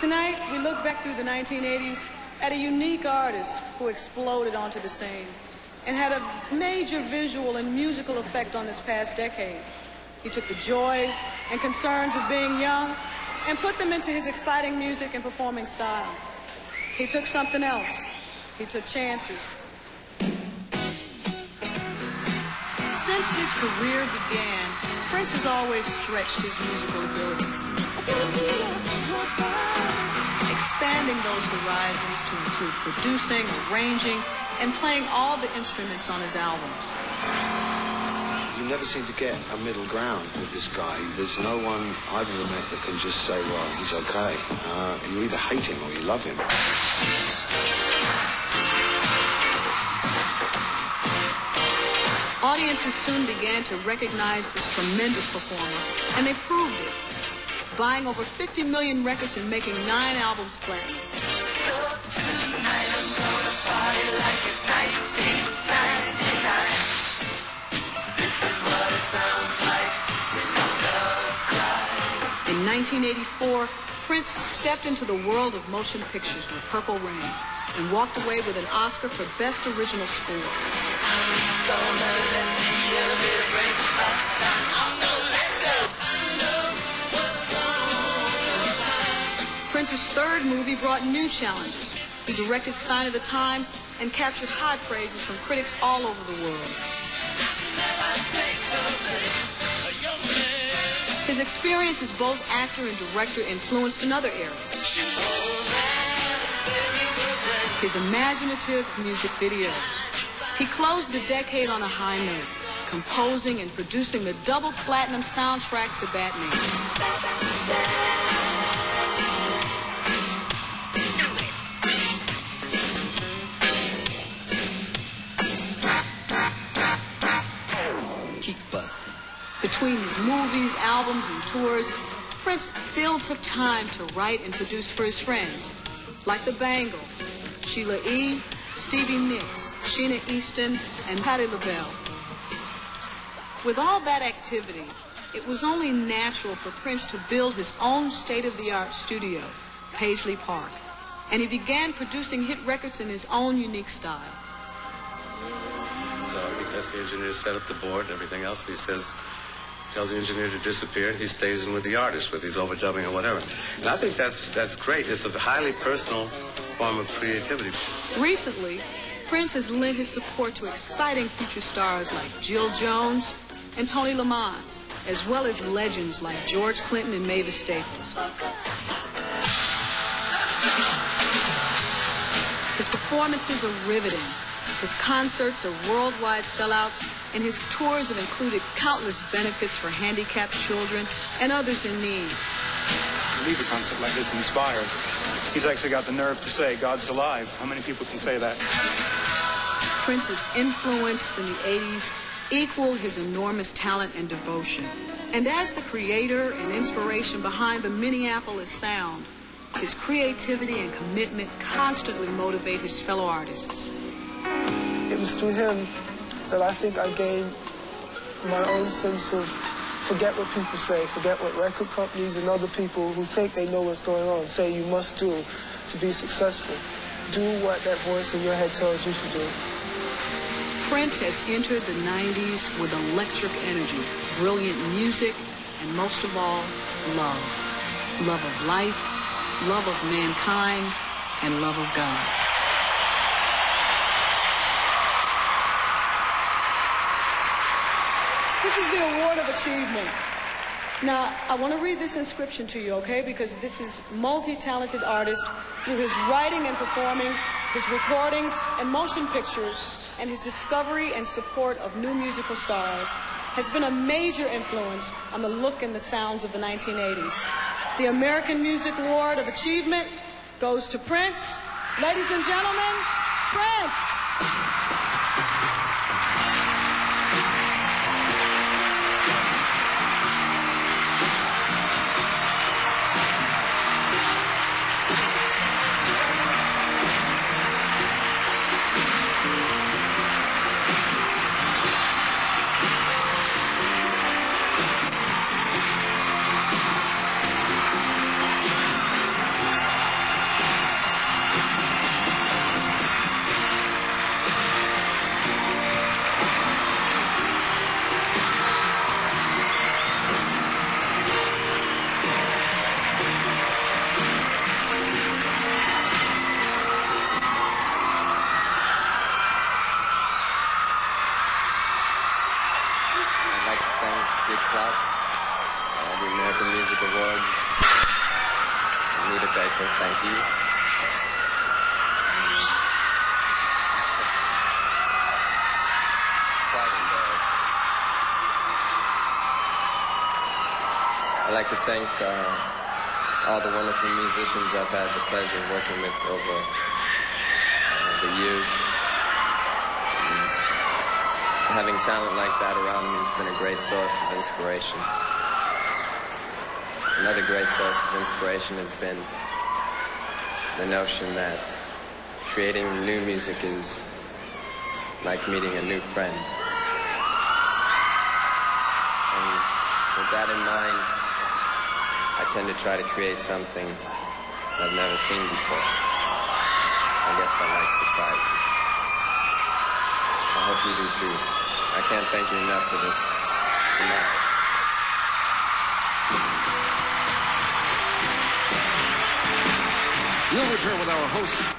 Tonight, we look back through the 1980s at a unique artist who exploded onto the scene and had a major visual and musical effect on this past decade. He took the joys and concerns of being young and put them into his exciting music and performing style. He took something else. He took chances. Since his career began, Prince has always stretched his musical abilities, expanding those horizons to include producing, arranging, and playing all the instruments on his albums. You never seem to get a middle ground with this guy. There's no one I've ever met that can just say, well, he's okay. You either hate him or you love him. Audiences soon began to recognize this tremendous performer, and they proved it, buying over 50 million records and making 9 albums platinum. So tonight I'm gonna party like it's 1999. This is what it sounds like when doves cry. In 1984, Prince stepped into the world of motion pictures with Purple Rain and walked away with an Oscar for Best Original Score. Prince's third movie brought new challenges. He directed Sign of the Times and captured high praises from critics all over the world. His experience as both actor and director influenced another area: his imaginative music videos. He closed the decade on a high note, composing and producing the double platinum soundtrack to Batman. Keep busting. Between his movies, albums, and tours, Prince still took time to write and produce for his friends, like the Bangles, Sheila E., Stevie Nicks, Sheena Easton, and Patti LaBelle. With all that activity, it was only natural for Prince to build his own state-of-the-art studio, Paisley Park, and he began producing hit records in his own unique style. So he lets the engineer set up the board and everything else. He tells the engineer to disappear, and he stays in with the artist with his overdubbing or whatever. And I think that's great. It's a highly personal form of creativity. Recently, Prince has lent his support to exciting future stars like Jill Jones and Tony Lamont, as well as legends like George Clinton and Mavis Staples. His performances are riveting. His concerts are worldwide sellouts, and his tours have included countless benefits for handicapped children and others in need. To leave a concert like this inspired. He's actually got the nerve to say, God's alive. How many people can say that? Prince's influence in the 80s equaled his enormous talent and devotion. And as the creator and inspiration behind the Minneapolis sound, his creativity and commitment constantly motivate his fellow artists. It was through him that I think I gained my own sense of forget what people say, forget what record companies and other people who think they know what's going on say you must do to be successful. Do what that voice in your head tells you to do. Prince has entered the 90s with electric energy, brilliant music, and most of all, love. Love of life, love of mankind, and love of God. This is the Award of Achievement. Now, I want to read this inscription to you, okay? Because this is multi-talented artist through his writing and performing, his recordings and motion pictures, and his discovery and support of new musical stars has been a major influence on the look and the sounds of the 1980s. The American Music Award of Achievement goes to Prince. Ladies and gentlemen, Prince! grateful. Thank you. Quite embarrassed. I'd like to thank all the wonderful musicians I've had the pleasure of working with over the years. Having talent like that around me has been a great source of inspiration. Another great source of inspiration has been the notion that creating new music is like meeting a new friend. And with that in mind, I tend to try to create something I've never seen before. I guess I like surprises. I hope you do too. I can't thank you enough for this tonight. We'll return with our host.